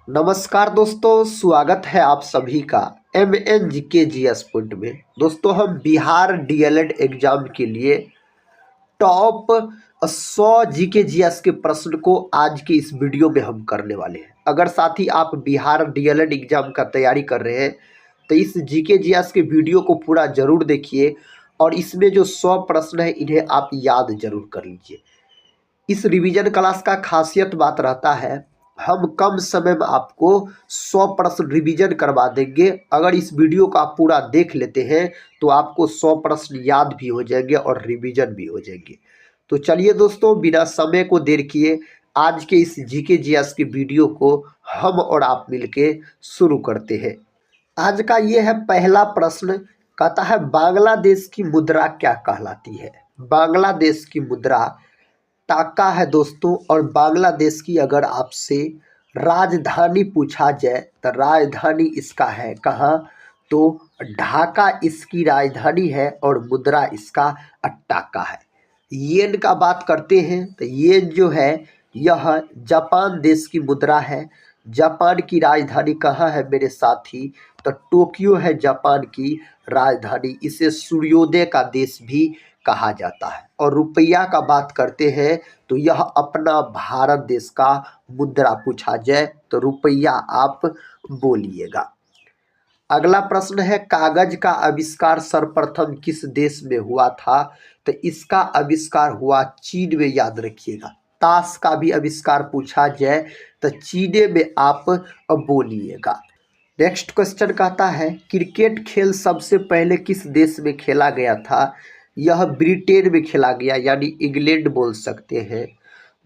नमस्कार दोस्तों, स्वागत है आप सभी का एम एन जी के जीएस पॉइंट में। दोस्तों, हम बिहार डीएलएड एग्जाम के लिए टॉप 100 जीके जीएस के प्रश्न को आज के इस वीडियो में हम करने वाले हैं। अगर साथ ही आप बिहार डीएलएड एग्जाम का तैयारी कर रहे हैं तो इस जीके जीएस के वीडियो को पूरा जरूर देखिए और इसमें जो 100 प्रश्न है इन्हें आप याद जरूर कर लीजिए। इस रिवीजन क्लास का खासियत बात रहता है, हम कम समय में आपको 100 प्रश्न रिवीजन करवा देंगे। अगर इस वीडियो को आप पूरा देख लेते हैं तो आपको 100 प्रश्न याद भी हो जाएंगे और रिवीजन भी हो जाएंगे। तो चलिए दोस्तों, बिना समय को देर किए आज के इस जीके जीएस के वीडियो को हम और आप मिलके शुरू करते हैं। आज का ये है पहला प्रश्न। कहता है, बांग्लादेश की मुद्रा क्या कहलाती है? बांग्लादेश की मुद्रा टाका है दोस्तों। और बांग्लादेश की अगर आपसे राजधानी पूछा जाए तो राजधानी इसका है कहाँ? तो ढाका इसकी राजधानी है और मुद्रा इसका टाका है। येन का बात करते हैं तो येन जो है यह जापान देश की मुद्रा है। जापान की राजधानी कहाँ है मेरे साथी? तो टोक्यो है जापान की राजधानी। इसे सूर्योदय का देश भी कहा जाता है। और रुपया का बात करते हैं तो यह अपना भारत देश का मुद्रा पूछा जाए तो रुपया आप बोलिएगा। अगला प्रश्न है, कागज का आविष्कार सर्वप्रथम किस देश में हुआ था? तो इसका आविष्कार हुआ चीन में, याद रखिएगा। ताश का भी आविष्कार पूछा जाए तो चीन में आप बोलिएगा। नेक्स्ट क्वेश्चन कहता है, क्रिकेट खेल सबसे पहले किस देश में खेला गया था? यह ब्रिटेन में खेला गया, यानी इंग्लैंड बोल सकते हैं।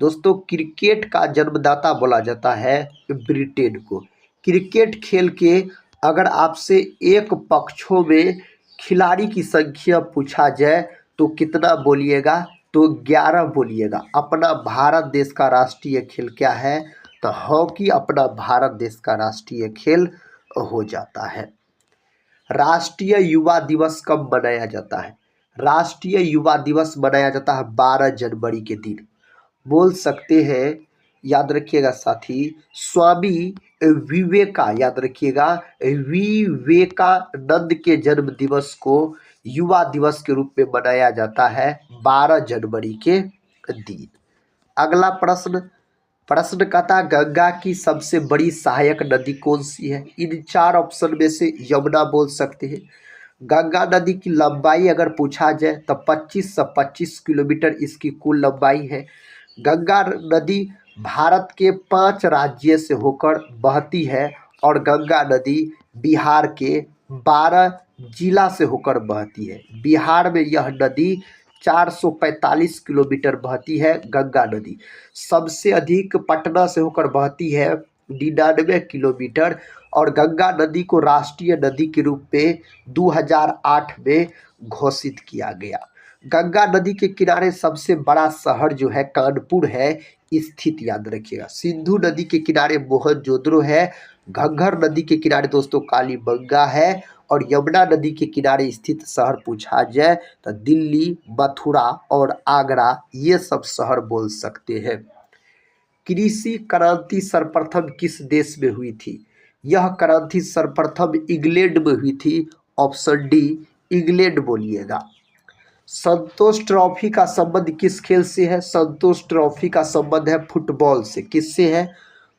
दोस्तों, क्रिकेट का जन्मदाता बोला जाता है ब्रिटेन को। क्रिकेट खेल के अगर आपसे एक पक्षों में खिलाड़ी की संख्या पूछा जाए तो कितना बोलिएगा? तो 11 बोलिएगा। अपना भारत देश का राष्ट्रीय खेल क्या है? तो हॉकी अपना भारत देश का राष्ट्रीय खेल हो जाता है। राष्ट्रीय युवा दिवस कब मनाया जाता है? राष्ट्रीय युवा दिवस मनाया जाता है 12 जनवरी के दिन। बोल सकते हैं, याद रखिएगा साथी, स्वामी विवेका, याद रखिएगा, विवेकानंद के जन्म दिवस को युवा दिवस के रूप में मनाया जाता है 12 जनवरी के दिन। अगला प्रश्न कहता, गंगा की सबसे बड़ी सहायक नदी कौन सी है? इन 4 ऑप्शन में से यमुना बोल सकते हैं। गंगा नदी की लंबाई अगर पूछा जाए तो 2525 किलोमीटर इसकी कुल लंबाई है। गंगा नदी भारत के 5 राज्य से होकर बहती है और गंगा नदी बिहार के 12 जिला से होकर बहती है। बिहार में यह नदी 445 किलोमीटर बहती है। गंगा नदी सबसे अधिक पटना से होकर बहती है 99 किलोमीटर। और गंगा नदी को राष्ट्रीय नदी के रूप में 2008 में घोषित किया गया। गंगा नदी के किनारे सबसे बड़ा शहर जो है कानपुर है स्थित, याद रखिएगा। सिंधु नदी के किनारे मोहनजोदड़ो है। घग्गर नदी के किनारे दोस्तों कालीबंगा है। और यमुना नदी के किनारे स्थित शहर पूछा जाए तो दिल्ली, मथुरा और आगरा, ये सब शहर बोल सकते हैं। कृषि क्रांति सर्वप्रथम किस देश में हुई थी? यह क्रांति सर्वप्रथम इंग्लैंड में हुई थी। ऑप्शन डी, इंग्लैंड बोलिएगा। संतोष ट्रॉफी का संबंध किस खेल से है? संतोष ट्रॉफी का संबंध है फुटबॉल से। किससे है?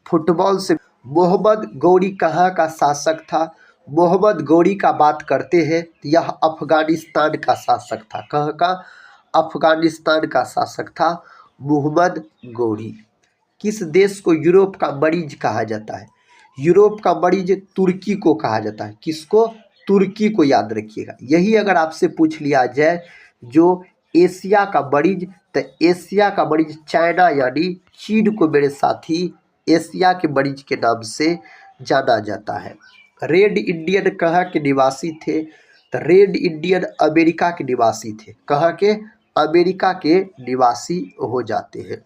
फुटबॉल से। मोहम्मद गौरी कहाँ का शासक था? मोहम्मद गौरी का बात करते हैं तो यह अफगानिस्तान का शासक था। कहाँ का? अफगानिस्तान का शासक था मोहम्मद गौरी। किस देश को यूरोप का मरीज कहा जाता है? यूरोप का मरीज तुर्की को कहा जाता है। किसको? तुर्की को, याद रखिएगा। यही अगर आपसे पूछ लिया जाए जो एशिया का मरीज, तो एशिया का मरीज चाइना यानी चीन को मेरे साथी एशिया के मरीज के नाम से जाना जाता है। रेड इंडियन कहाँ के निवासी थे? तो रेड इंडियन अमेरिका के निवासी थे। कहाँ के? अमेरिका के निवासी हो जाते हैं।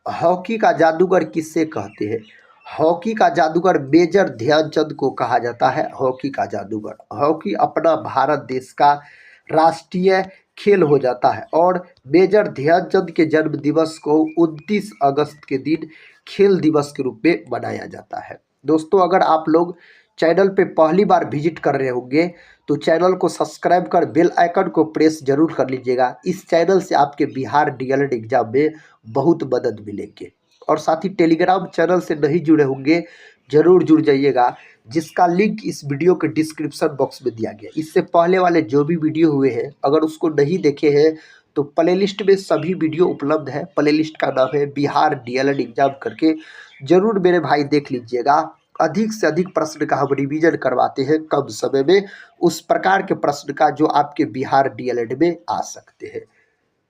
हॉकी का जादूगर किससे कहते हैं? हॉकी का जादूगर मेजर ध्यानचंद को कहा जाता है हॉकी का जादूगर। हॉकी अपना भारत देश का राष्ट्रीय खेल हो जाता है और मेजर ध्यानचंद के जन्म दिवस को 29 अगस्त के दिन खेल दिवस के रूप में मनाया जाता है। दोस्तों अगर आप लोग चैनल पे पहली बार विजिट कर रहे होंगे तो चैनल को सब्सक्राइब कर बेल आइकन को प्रेस जरूर कर लीजिएगा। इस चैनल से आपके बिहार डीएलएड एग्जाम में बहुत मदद मिलेगी। और साथ ही टेलीग्राम चैनल से नहीं जुड़े होंगे जरूर जुड़ जाइएगा, जिसका लिंक इस वीडियो के डिस्क्रिप्शन बॉक्स में दिया गया। इससे पहले वाले जो भी वीडियो हुए हैं अगर उसको नहीं देखे हैं तो प्लेलिस्ट में सभी वीडियो उपलब्ध है। प्लेलिस्ट का नाम है बिहार डीएलएड एग्जाम करके, जरूर मेरे भाई देख लीजिएगा। अधिक से अधिक प्रश्न का हम रिवीजन करवाते हैं कम समय में, उस प्रकार के प्रश्न का जो आपके बिहार डीएलएड में आ सकते हैं।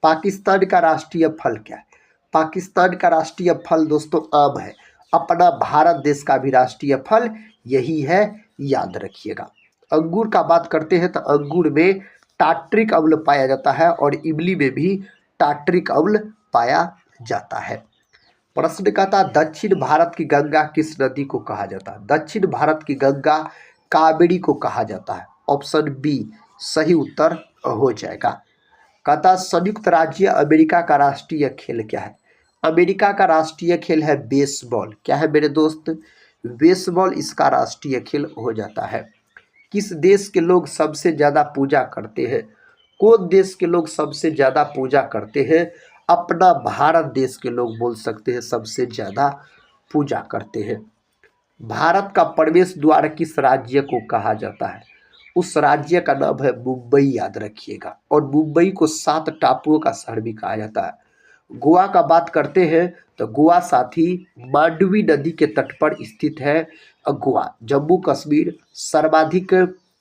पाकिस्तान का राष्ट्रीय फल क्या है? पाकिस्तान का राष्ट्रीय फल दोस्तों आम है। अपना भारत देश का भी राष्ट्रीय फल यही है, याद रखिएगा। अंगूर का बात करते हैं तो अंगूर में टार्ट्रिक अम्ल पाया जाता है और इमली में भी टार्ट्रिक अम्ल पाया जाता है। प्रश्न कहता है दक्षिण भारत की गंगा किस नदी को कहा जाता है? दक्षिण भारत की गंगा कावेरी को कहा जाता है। ऑप्शन बी सही उत्तर हो जाएगा। कहता संयुक्त राज्य अमेरिका का राष्ट्रीय खेल क्या है? अमेरिका का राष्ट्रीय खेल है बेसबॉल। क्या है मेरे दोस्त? बेसबॉल इसका राष्ट्रीय खेल हो जाता है। किस देश के लोग सबसे ज़्यादा पूजा करते हैं? कौन देश के लोग सबसे ज़्यादा पूजा करते हैं? अपना भारत देश के लोग बोल सकते हैं सबसे ज़्यादा पूजा करते हैं। भारत का प्रवेश द्वार किस राज्य को कहा जाता है? उस राज्य का नाम है मुंबई, याद रखिएगा। और मुंबई को 7 टापुओं का शहर भी कहा जाता है। गोवा का बात करते हैं तो गोवा साथी मांडवी नदी के तट पर स्थित है। गोवा जम्मू कश्मीर सर्वाधिक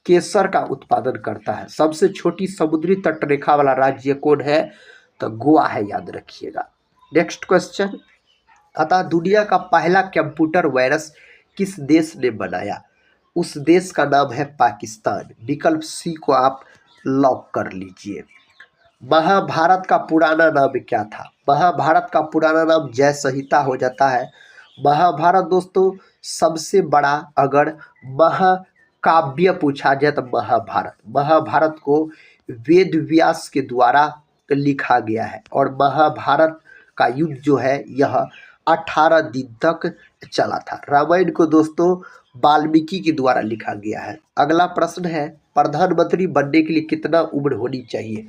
केसर का उत्पादन करता है। सबसे छोटी समुद्री तट रेखा वाला राज्य कौन है? तो गोवा है, याद रखिएगा। नेक्स्ट क्वेश्चन, अतः दुनिया का पहला कंप्यूटर वायरस किस देश ने बनाया? उस देश का नाम है पाकिस्तान। विकल्प सी को आप लॉक कर लीजिए। महाभारत का पुराना नाम क्या था? महाभारत का पुराना नाम जय संहिता हो जाता है। महाभारत दोस्तों सबसे बड़ा अगर महाकाव्य पूछा जाए तो महाभारत को वेद व्यास के द्वारा लिखा गया है। और महाभारत का युद्ध जो है यह 18 दिन तक चला था। रामायण को दोस्तों वाल्मीकि के द्वारा लिखा गया है। अगला प्रश्न है प्रधानमंत्री बनने के लिए कितना उम्र होनी चाहिए?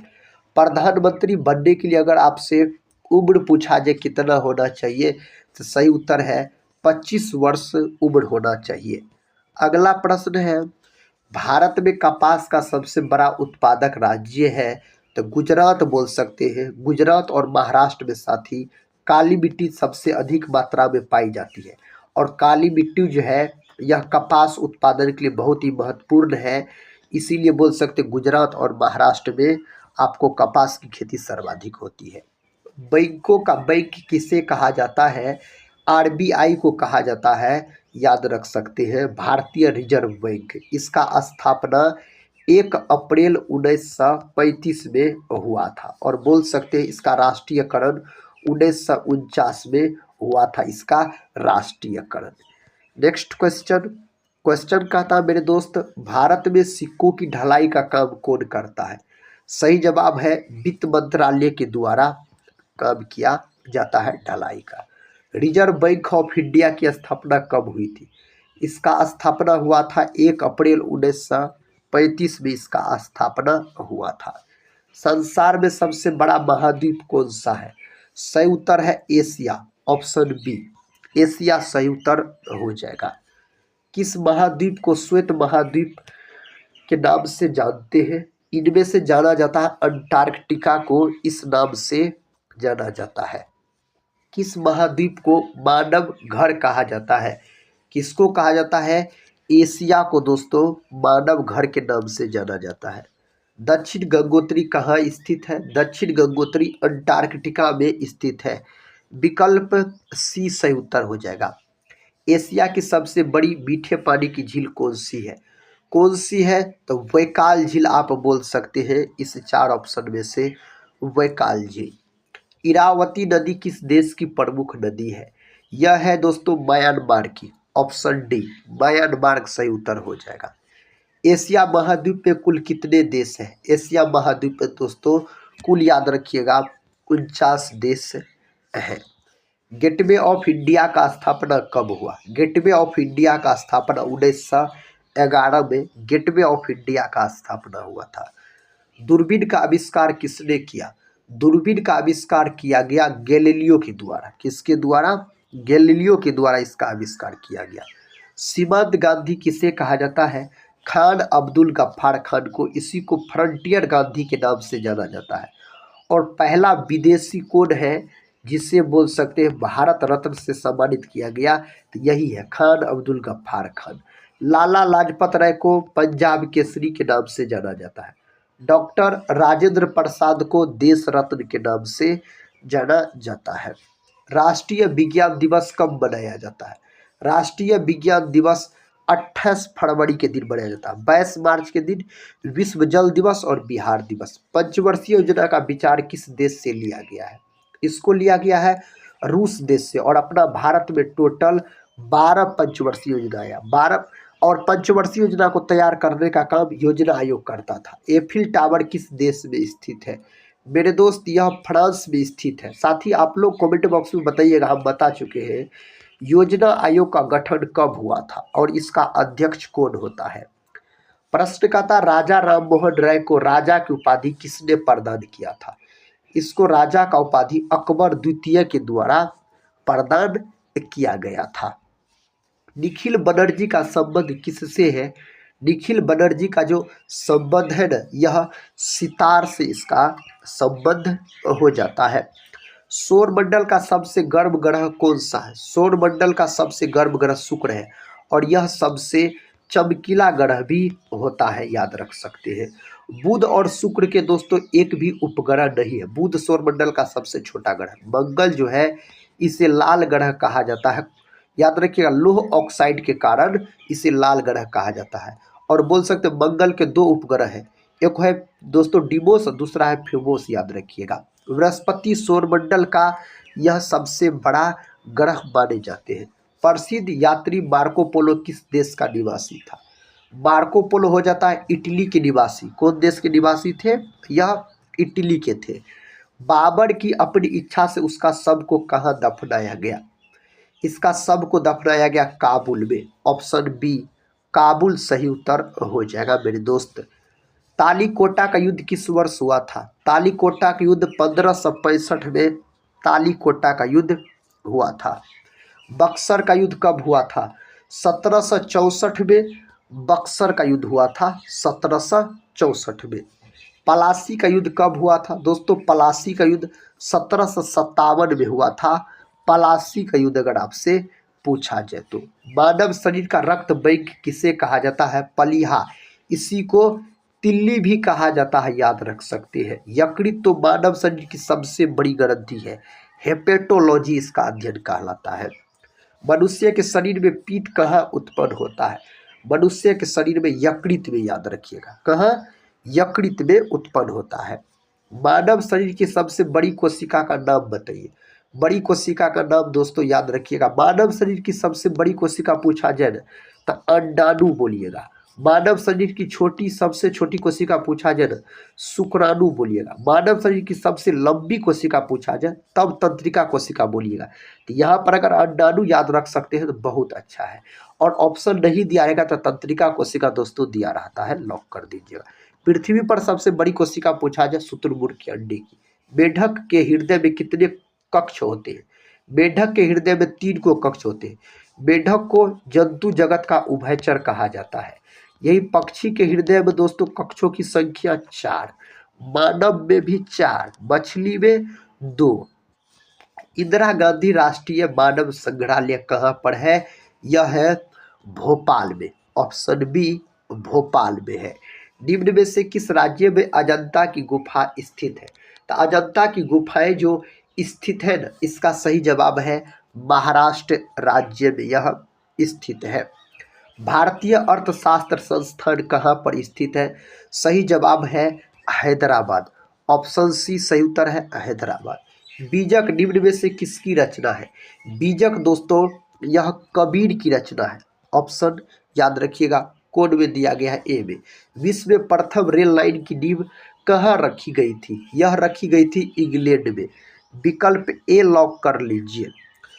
प्रधानमंत्री बनने के लिए अगर आपसे उम्र पूछा जाए कितना होना चाहिए तो सही उत्तर है 25 वर्ष उम्र होना चाहिए। अगला प्रश्न है भारत में कपास का सबसे बड़ा उत्पादक राज्य है तो गुजरात बोल सकते हैं। गुजरात और महाराष्ट्र में साथी काली मिट्टी सबसे अधिक मात्रा में पाई जाती है। और काली मिट्टी जो है यह कपास उत्पादन के लिए बहुत ही महत्वपूर्ण है, इसीलिए बोल सकते गुजरात और महाराष्ट्र में आपको कपास की खेती सर्वाधिक होती है। बैंकों का बैंक किसे कहा जाता है? आरबीआई को कहा जाता है, याद रख सकते हैं भारतीय रिजर्व बैंक। इसका स्थापना 1 अप्रैल 1935 में हुआ था। और बोल सकते हैं इसका राष्ट्रीयकरण 1949 में हुआ था, इसका राष्ट्रीयकरण। नेक्स्ट क्वेश्चन कहता मेरे दोस्त भारत में सिक्कों की ढलाई का काम कौन करता है? सही जवाब है वित्त मंत्रालय के द्वारा काम किया जाता है ढलाई का। रिजर्व बैंक ऑफ इंडिया की स्थापना कब हुई थी? इसका स्थापना हुआ था 1 अप्रैल 1935 में इसका स्थापना हुआ था। संसार में सबसे बड़ा महाद्वीप कौन सा है? सही उत्तर है एशिया। ऑप्शन बी एशिया सही उत्तर हो जाएगा। किस महाद्वीप को श्वेत महाद्वीप के नाम से जानते हैं? इनमें से जाना जाता है अंटार्कटिका को इस नाम से जाना जाता है। किस महाद्वीप को मानव घर कहा जाता है? किसको कहा जाता है? एशिया को दोस्तों मानव घर के नाम से जाना जाता है। दक्षिण गंगोत्री कहाँ स्थित है? दक्षिण गंगोत्री अंटार्कटिका में स्थित है। विकल्प सी सही उत्तर हो जाएगा। एशिया की सबसे बड़ी मीठे पानी की झील कौन सी है? कौन सी है? तो वैकाल झील आप बोल सकते हैं इस 4 ऑप्शन में से वैकाल झील। इरावती नदी किस देश की प्रमुख नदी है? यह है दोस्तों म्यांमार की। ऑप्शन डी म्यांमार सही उत्तर हो जाएगा। एशिया महाद्वीप में कुल कितने देश हैं? एशिया महाद्वीप में दोस्तों कुल याद रखिएगा 49 देश हैं। गेटवे ऑफ इंडिया का स्थापना कब हुआ? गेटवे ऑफ इंडिया का स्थापना 1911 में गेटवे ऑफ इंडिया का स्थापना हुआ था। दूरबीन का आविष्कार किसने किया? दूरबीन का आविष्कार किया गया गैलीलियो के द्वारा। किसके द्वारा? गैलीलियो के द्वारा इसका आविष्कार किया गया। सीमांत गांधी किसे कहा जाता है? खान अब्दुल गफ्फार खान को, इसी को फ्रंटियर गांधी के नाम से जाना जाता है। और पहला विदेशी कौन है जिसे बोल सकते हैं भारत रत्न से सम्मानित किया गया? तो यही है खान अब्दुल गफ्फार खान। लाला लाजपत राय को पंजाब केसरी के नाम से जाना जाता है। डॉक्टर राजेंद्र प्रसाद को देश रत्न के नाम से जाना जाता है। राष्ट्रीय विज्ञान दिवस कब मनाया जाता है? राष्ट्रीय विज्ञान दिवस 28 फरवरी के दिन मनाया जाता है। 22 मार्च के दिन विश्व जल दिवस और बिहार दिवस। पंचवर्षीय योजना का विचार किस देश से लिया गया है? इसको लिया गया है रूस देश से। और अपना भारत में टोटल 12 पंचवर्षीय योजनाएं, 12। और पंचवर्षीय योजना को तैयार करने का काम योजना आयोग करता था। एफिल टावर किस देश में स्थित है? मेरे दोस्त यह फ्रांस में स्थित है। साथ ही आप लोग कमेंट बॉक्स में बताइएगा, हम बता चुके हैं योजना आयोग का गठन कब हुआ था और इसका अध्यक्ष कौन होता है। प्रश्न का था राजा राममोहन राय को राजा की उपाधि किसने प्रदान किया था? इसको राजा का उपाधि अकबर द्वितीय के द्वारा प्रदान किया गया था। निखिल बनर्जी का संबंध किससे है? निखिल बनर्जी का जो संबंध है ना, यह सितार से इसका संबंध हो जाता है। सौरमंडल का सबसे गर्म ग्रह कौन सा है? सौरमंडल का सबसे गर्म ग्रह शुक्र है और यह सबसे चमकीला ग्रह भी होता है, याद रख सकते हैं। बुध और शुक्र के दोस्तों एक भी उपग्रह नहीं है। बुध सौरमंडल का सबसे छोटा ग्रह। मंगल जो है इसे लाल ग्रह कहा जाता है, याद रखिएगा, लोह ऑक्साइड के कारण इसे लाल ग्रह कहा जाता है। और बोल सकते मंगल के 2 उपग्रह हैं, एक है दोस्तों डिमोस, दूसरा है फ्यूमोस, याद रखिएगा। बृहस्पति सौरमंडल का यह सबसे बड़ा ग्रह माने जाते हैं। प्रसिद्ध यात्री मार्को पोलो किस देश का निवासी था? मार्को पोलो हो जाता है इटली के निवासी। कौन देश के निवासी थे? यह इटली के थे। बाबर की अपनी इच्छा से उसका शव को कहाँ दफनाया गया? इसका शव को दफनाया गया काबुल में। ऑप्शन बी काबुल सही उत्तर हो जाएगा मेरे दोस्त। तालीकोटा का युद्ध किस वर्ष हुआ था? तालीकोटा का युद्ध 1565 में तालीकोटा का युद्ध हुआ था। बक्सर का युद्ध कब हुआ था? 1764 में बक्सर का युद्ध हुआ था, 1764 में। पलासी का युद्ध कब हुआ था? दोस्तों पलासी का युद्ध 1757 में हुआ था। पलासी का युद्ध अगर आपसे पूछा जाए तो। मानव शरीर का रक्त बैंक किसे कहा जाता है? पलीहा, इसी को तिल्ली भी कहा जाता है, याद रख सकते हैं। यकृत तो मानव शरीर की सबसे बड़ी ग्रंथि है। हेपेटोलॉजी इसका अध्ययन कहलाता है। मनुष्य के शरीर में पीत कहाँ उत्पन्न होता है? मनुष्य के शरीर में यकृत में, याद रखिएगा, कहाँ? यकृत में उत्पन्न होता है। मानव शरीर की सबसे बड़ी कोशिका का नाम बताइए। बड़ी कोशिका का नाम दोस्तों याद रखिएगा। मानव शरीर की सबसे बड़ी कोशिका पूछा जाए ना तो अंडाणु बोलिएगा। मानव शरीर की सबसे छोटी कोशिका पूछा जाए ना शुक्राणु बोलिएगा। मानव शरीर की सबसे लंबी कोशिका पूछा जाए तब तंत्रिका कोशिका बोलिएगा। तो यहाँ पर अगर अंडाणु याद रख सकते हैं तो बहुत अच्छा है। और ऑप्शन नहीं दिया रहेगा तो तंत्रिका कोशिका दोस्तों दिया रहता है, लॉक कर दीजिएगा। पृथ्वी पर सबसे बड़ी कोशिका पूछा जाए शुतुरमुर्ग के अंडे की। मेढक के हृदय में कितने कक्ष होते हैं? मेढक के हृदय में 3 को कक्ष होते हैं। मेढक को जंतु जगत का उभयचर कहा जाता है। यही पक्षी के हृदय में दोस्तों कक्षों की संख्या 4, मानव में भी 4, मछली में 2। इंदिरा गांधी राष्ट्रीय मानव संग्रहालय कहाँ पर है? यह है भोपाल में। ऑप्शन बी भोपाल में है। निम्न में से किस राज्य में अजंता की गुफा स्थित है? तो अजंता की गुफाएं जो स्थित है ना, इसका सही जवाब है महाराष्ट्र राज्य में यह स्थित है। भारतीय अर्थशास्त्र संस्थान कहाँ पर स्थित है? सही जवाब है हैदराबाद। ऑप्शन सी सही उत्तर है हैदराबाद। बीजक निम्न में से किसकी रचना है? बीजक दोस्तों यह कबीर की रचना है। ऑप्शन याद रखिएगा कोड में दिया गया है ए में। विश्व में प्रथम रेल लाइन की नींव कहाँ रखी गई थी? यह रखी गई थी इंग्लैंड में। विकल्प ए लॉक कर लीजिए।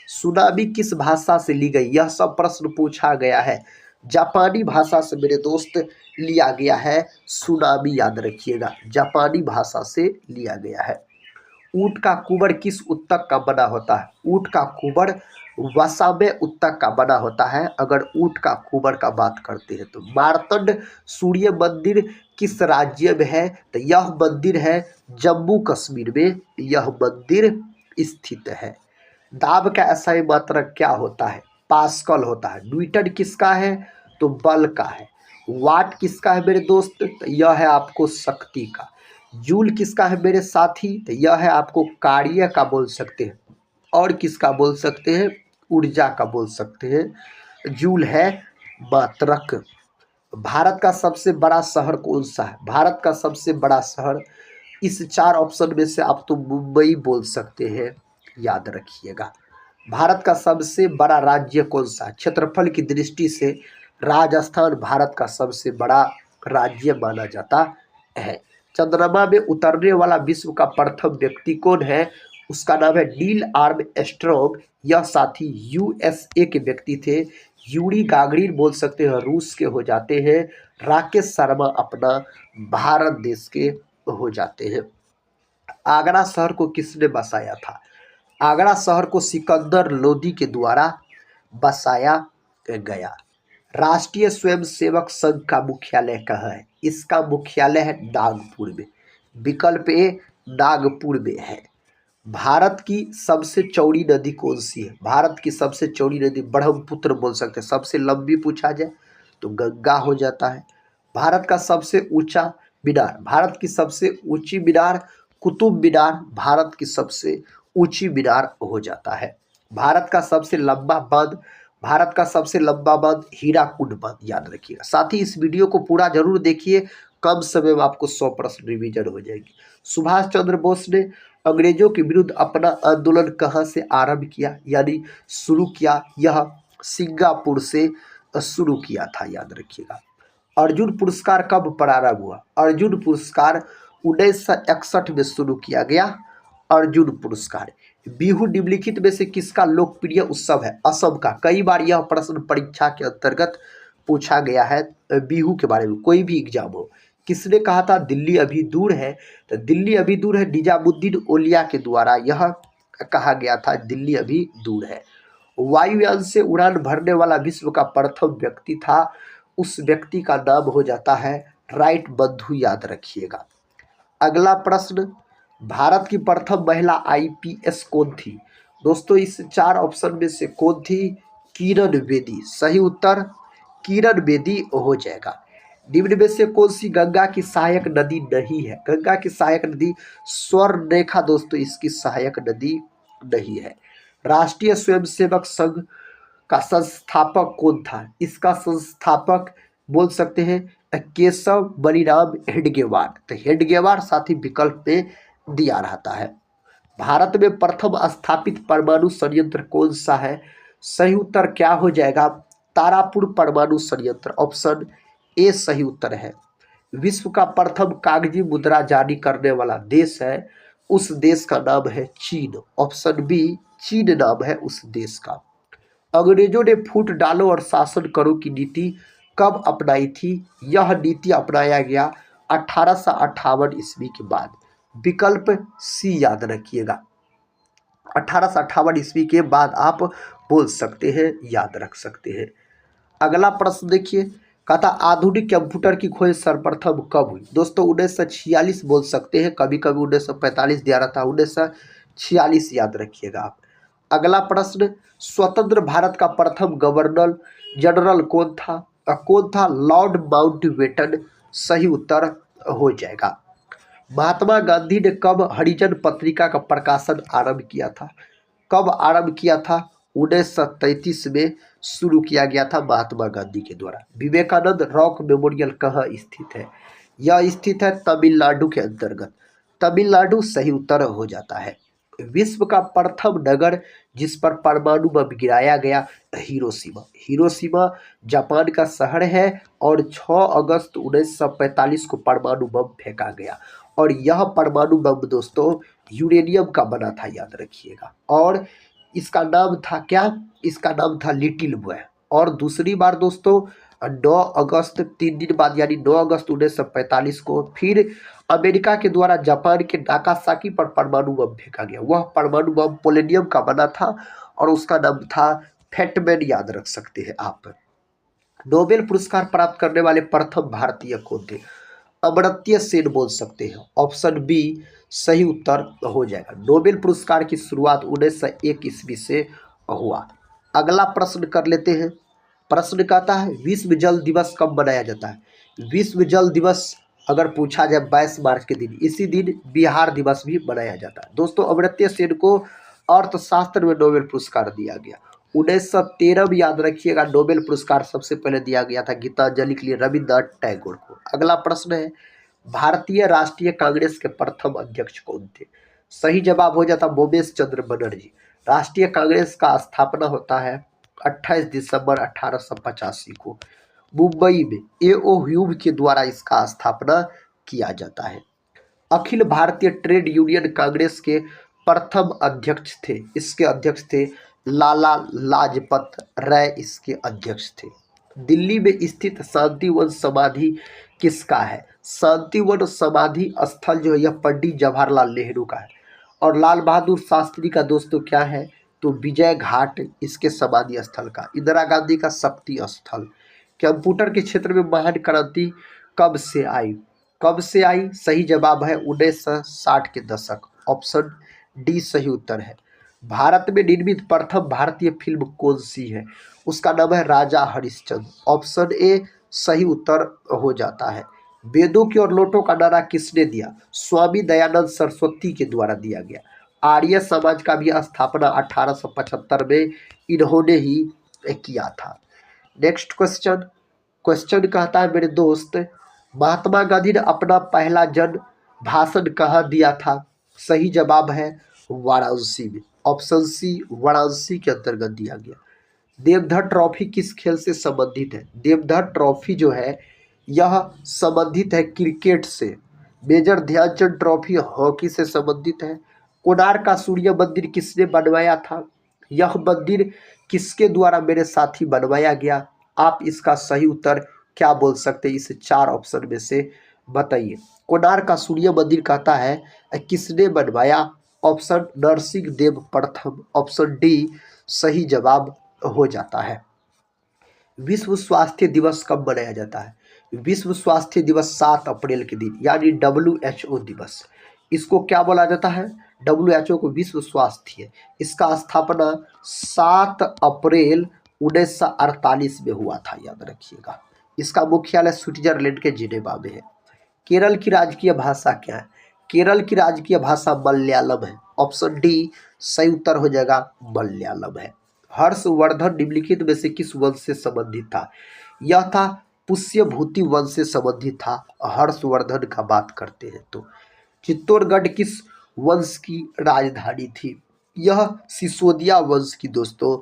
सुनामी किस भाषा से ली गई, यह सब प्रश्न पूछा गया है। जापानी भाषा से मेरे दोस्त लिया गया है सुनामी, याद रखिएगा, जापानी भाषा से लिया गया है। ऊंट का कुबर किस उत्तक का बना होता है? ऊंट का कुबर वसामे उत्तक का बना होता है। अगर ऊंट का कुबर का बात करते हैं तो मार्तंड सूर्य मंदिर किस राज्य में है? तो यह मंदिर है जम्मू कश्मीर में, यह मंदिर स्थित है। दाब का एसआई मात्रक क्या होता है? पास्कल होता है। न्यूटन किसका है? तो बल का है। वाट किसका है मेरे दोस्त? तो यह है आपको शक्ति का। जूल किसका है मेरे साथी? तो यह है आपको कार्य का बोल सकते हैं, और किसका बोल सकते हैं? ऊर्जा का बोल सकते हैं। जूल है मात्रक। भारत का सबसे बड़ा शहर कौन सा है? भारत का सबसे बड़ा शहर, इस 4 ऑप्शन में से आप तो मुंबई बोल सकते हैं, याद रखिएगा। भारत का सबसे बड़ा राज्य कौन सा है? क्षेत्रफल की दृष्टि से राजस्थान भारत का सबसे बड़ा राज्य माना जाता है। चंद्रमा में उतरने वाला विश्व का प्रथम व्यक्ति कौन है? उसका नाम है नील आर्मस्ट्रॉन्ग। यह साथी यूएसए के व्यक्ति थे। यूरी गागरिन बोल सकते हैं, रूस के हो जाते हैं। राकेश शर्मा अपना भारत देश के हो जाते हैं। आगरा शहर को किसने बसाया था? आगरा शहर को सिकंदर लोदी के द्वारा बसाया गया। राष्ट्रीय स्वयंसेवक संघ का मुख्यालय कहाँ है? इसका मुख्यालय है नागपुर में। विकल्प ए नागपुर में है। भारत की सबसे चौड़ी नदी कौन सी है? भारत की सबसे चौड़ी नदी ब्रह्मपुत्र बोल सकते हैं। सबसे लंबी पूछा जाए तो गंगा हो जाता है। भारत का सबसे ऊंचा मीनार, भारत की सबसे ऊंची मीनार कुतुब मीनार भारत की सबसे ऊंची मीनार हो जाता है। भारत का सबसे लंबा बांध, भारत का सबसे लंबा बांध हीराकुंड बांध, याद रखिएगा। साथ ही इस वीडियो को पूरा जरूर देखिए, कम समय में आपको 100 प्रश्न रिवीजन हो जाएगी। सुभाष चंद्र बोस ने अंग्रेजों के विरुद्ध अपना आंदोलन कहाँ से आरंभ किया, यानी शुरू किया? यह सिंगापुर से शुरू किया था, याद रखिएगा। अर्जुन पुरस्कार कब प्रारंभ हुआ? अर्जुन पुरस्कार 1961 में शुरू किया गया, अर्जुन पुरस्कार। बिहू निम्नलिखित में से किसका लोकप्रिय उत्सव है? असम का। कई बार यह प्रश्न परीक्षा के अंतर्गत पूछा गया है बिहू के बारे में, कोई भी एग्जाम हो। किसने कहा था दिल्ली अभी दूर है? तो दिल्ली अभी दूर है निजामुद्दीन औलिया के द्वारा यह कहा गया था, दिल्ली अभी दूर है। वायुयान से उड़ान भरने वाला विश्व का प्रथम व्यक्ति था, उस व्यक्ति का नाम हो जाता है राइट बंधु, याद रखिएगा। अगला प्रश्न, भारत की प्रथम महिला आईपीएस कौन थी? दोस्तों इस 4 ऑप्शन में से कौन थी? किरण बेदी। सही उत्तर किरण बेदी हो जाएगा। निम्न में से कौन सी गंगा की सहायक नदी नहीं है? गंगा की सहायक नदी स्वर्णरेखा, दोस्तों इसकी सहायक नदी नहीं है। राष्ट्रीय स्वयंसेवक संघ का संस्थापक कौन था? इसका संस्थापक बोल सकते हैं केशव बलिराम हेडगेवार। तो हेडगेवार साथी विकल्प में दिया रहता है। भारत में प्रथम स्थापित परमाणु संयंत्र कौन सा है? सही उत्तर क्या हो जाएगा? तारापुर परमाणु संयंत्र, ऑप्शन ए सही उत्तर है। विश्व का प्रथम कागजी मुद्रा जारी करने वाला देश है, उस देश का नाम है चीन, ऑप्शन बी चीन नाम है उस देश का। अंग्रेजों ने फूट डालो और शासन करो की नीति कब अपनाई थी? यह नीति अपनाया गया 1858 ईस्वी के बाद। विकल्प सी याद रखिएगा, 1858 ईस्वी के बाद आप बोल सकते हैं, याद रख सकते हैं। अगला प्रश्न देखिए, कहता आधुनिक कंप्यूटर की खोज सर्वप्रथम कब हुई? दोस्तों 1946 बोल सकते हैं, कभी कभी 1945 दिया रहता है, 1946 याद रखिएगा आप। अगला प्रश्न, स्वतंत्र भारत का प्रथम गवर्नर जनरल कौन था? कौन था? लॉर्ड माउंटबेटन सही उत्तर हो जाएगा। महात्मा गांधी ने कब हरिजन पत्रिका का प्रकाशन आरंभ किया था? कब आरंभ किया था? 1933 में शुरू किया गया था महात्मा गांधी के द्वारा। विवेकानंद रॉक मेमोरियल कहाँ स्थित है? यह स्थित है तमिलनाडु के अंतर्गत, तमिलनाडु सही उत्तर हो जाता है। विश्व का प्रथम नगर जिस पर परमाणु बम गिराया गया, हिरोशिमा। हिरोशिमा जापान का शहर है और 6 अगस्त 1945 को परमाणु बम फेंका गया, और यह परमाणु बम दोस्तों यूरेनियम का बना था, याद रखिएगा। और इसका नाम था क्या, इसका नाम था लिटिल बॉय। और दूसरी बार दोस्तों 9 अगस्त 3 दिन बाद यानी 9 अगस्त 1945 को फिर अमेरिका के द्वारा जापान के नागासाकी पर परमाणु बम फेंका गया। वह परमाणु बम पोलेनियम का बना था और उसका नाम था फैटमैन, याद रख सकते हैं आप। नोबेल पुरस्कार प्राप्त करने वाले प्रथम भारतीय कौन थे? अमर्त्य सेन बोल सकते हैं। ऑप्शन बी सही उत्तर हो जाएगा। नोबेल पुरस्कार की शुरुआत 1901 ईस्वी से हुआ। अगला प्रश्न कर लेते हैं। प्रश्न कहता है विश्व जल दिवस कब मनाया जाता है? विश्व जल दिवस अगर पूछा जाए 22 मार्च के दिन, इसी दिन बिहार दिवस भी मनाया जाता है। दोस्तों अमर्त्य सेन को अर्थशास्त्र में नोबेल पुरस्कार दिया गया। 1913 में, याद रखिएगा, नोबेल पुरस्कार सबसे पहले दिया गया था गीतांजलि के लिए रविन्द्रनाथ टैगोर को। अगला प्रश्न है भारतीय राष्ट्रीय कांग्रेस के प्रथम अध्यक्ष कौन थे? सही जवाब हो जाता मोमेश चंद्र बनर्जी। राष्ट्रीय कांग्रेस का स्थापना होता है 28 दिसंबर 1885 को मुंबई में A.O. ह्यूम के द्वारा इसका स्थापना किया जाता है। अखिल भारतीय ट्रेड यूनियन कांग्रेस के प्रथम अध्यक्ष थे, इसके अध्यक्ष थे लाला लाजपत राय, इसके अध्यक्ष थे। दिल्ली में स्थित शांतिवन समाधि किसका है? शांतिवन समाधि स्थल जो है यह पंडित जवाहरलाल नेहरू का है। और लाल बहादुर शास्त्री का दोस्तों क्या है? तो विजय घाट इसके समाधि स्थल का। इंदिरा गांधी का शक्ति स्थल। कंप्यूटर के क्षेत्र में महान क्रांति कब से आई? कब से आई? सही जवाब है 1960 के दशक। ऑप्शन डी सही उत्तर है। भारत में निर्मित प्रथम भारतीय फिल्म कौन सी है? उसका नाम है राजा हरिश्चंद्र। ऑप्शन ए सही उत्तर हो जाता है। वेदों की और लोटों का नारा किसने दिया? स्वामी दयानंद सरस्वती के द्वारा दिया गया। आर्य समाज का भी स्थापना 1875 में इन्होंने ही किया था। Next question. क्वेश्चन कहता है मेरे दोस्त महात्मा गांधी ने अपना पहला जन भाषण कहाँ दिया था? सही जवाब है वाराणसी में। ऑप्शन सी वाराणसी के अंतर्गत दिया गया। देवधर ट्रॉफी किस खेल से संबंधित है? देवधर ट्रॉफी जो है यह संबंधित है क्रिकेट से। मेजर ध्यानचंद ट्रॉफी हॉकी से संबंधित है। कोणार्क का सूर्य मंदिर किसने बनवाया था? यह मंदिर किसके द्वारा मेरे साथी बनवाया गया? आप इसका सही उत्तर क्या बोल सकते हैं? इस 4 ऑप्शन में से बताइए। कोणार्क का सूर्य मंदिर कहता है किसने बनवाया? ऑप्शन नरसिंह देव प्रथम। ऑप्शन डी सही जवाब हो जाता है। विश्व स्वास्थ्य दिवस कब मनाया जाता है? विश्व स्वास्थ्य दिवस 7 अप्रैल के दिन यानी WHO दिवस। इसको क्या बोला जाता है? WHO को विश्व स्वास्थ्य। इसका स्थापना 7 अप्रैल 1948 में हुआ था, याद रखिएगा। इसका मुख्यालय स्विट्जरलैंड के जिनेवा में है। केरल की राजकीय भाषा क्या है? केरल की राजकीय भाषा मलयालम है। ऑप्शन डी सही उत्तर हो जाएगा मलयालम है। हर्षवर्धन निम्नलिखित में से किस वंश से संबंधित था? यह था पुष्यभूति वंश से संबंधित था। हर्षवर्धन का बात करते हैं तो चित्तौड़गढ़ किस वंश की राजधानी थी? यह सिसोदिया वंश की दोस्तों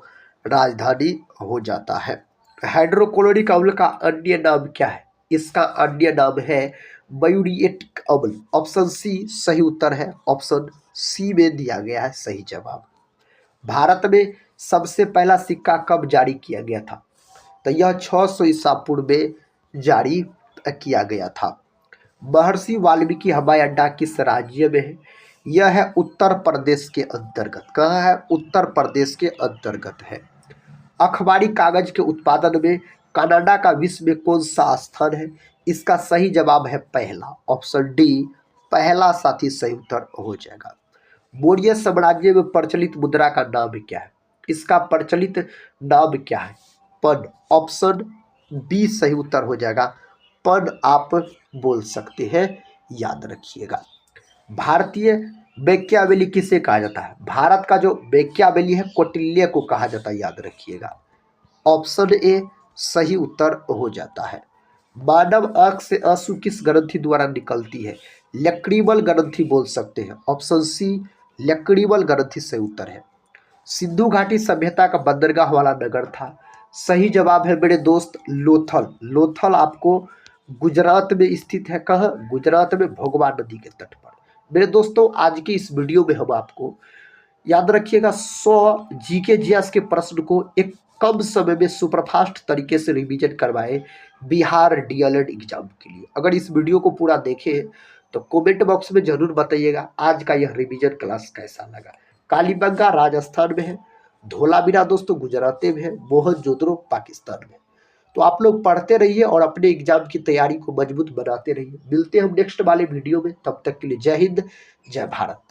राजधानी हो जाता है। हाइड्रोक्लोरिक अम्ल का अन्य नाम क्या है? इसका अन्य नाम है म्यूरिएटिक अम्ल। ऑप्शन सी सही उत्तर है। ऑप्शन सी में दिया गया है सही जवाब। भारत में सबसे पहला सिक्का कब जारी किया गया था? तो यह 600 ईसा पूर्व में जारी किया गया था। महर्षि वाल्मीकि हवाई अड्डा किस राज्य में है? यह है उत्तर प्रदेश के अंतर्गत। कहाँ है? उत्तर प्रदेश के अंतर्गत है। अखबारी कागज के उत्पादन में कनाडा का विश्व में कौन सा स्थान है? इसका सही जवाब है पहला। ऑप्शन डी पहला साथी सही उत्तर हो जाएगा। मौर्य साम्राज्य में प्रचलित मुद्रा का नाम क्या है? इसका प्रचलित नाम क्या है? पन। ऑप्शन बी सही उत्तर हो जाएगा। पन आप बोल सकते हैं, याद रखिएगा। भारतीय मैकियावेली किसे कहा जाता है? भारत का जो मैकियावेली है कौटिल्य को कहा जाता है, याद रखिएगा। ऑप्शन ए सही उत्तर हो जाता है। मानव आंख से आंसू किस ग्रंथि द्वारा निकलती है? लक्रीबल ग्रंथि बोल सकते हैं। ऑप्शन सी लक्रीबल ग्रंथि सही उत्तर है। सिंधु घाटी सभ्यता का बंदरगाह वाला नगर था। सही जवाब है मेरे दोस्त लोथल। लोथल आपको गुजरात में स्थित है। कहाँ? गुजरात में भोगवा नदी के तट पर। मेरे दोस्तों आज की इस वीडियो में हम आपको याद रखिएगा 100 जीके जीएस के प्रश्न को एक कम समय में सुपरफास्ट तरीके से रिवीजन करवाए बिहार डीएलएड एग्जाम के लिए। अगर इस वीडियो को पूरा देखे तो कमेंट बॉक्स में जरूर बताइएगा आज का यह रिवीजन क्लास कैसा लगा। कालीबंगा राजस्थान में है, धोलावीरा दोस्तों गुजरात में है, मोहनजोदड़ो पाकिस्तान में। तो आप लोग पढ़ते रहिए और अपने एग्जाम की तैयारी को मजबूत बनाते रहिए। मिलते हैं हम नेक्स्ट वाले वीडियो में, तब तक के लिए जय हिंद, जय भारत।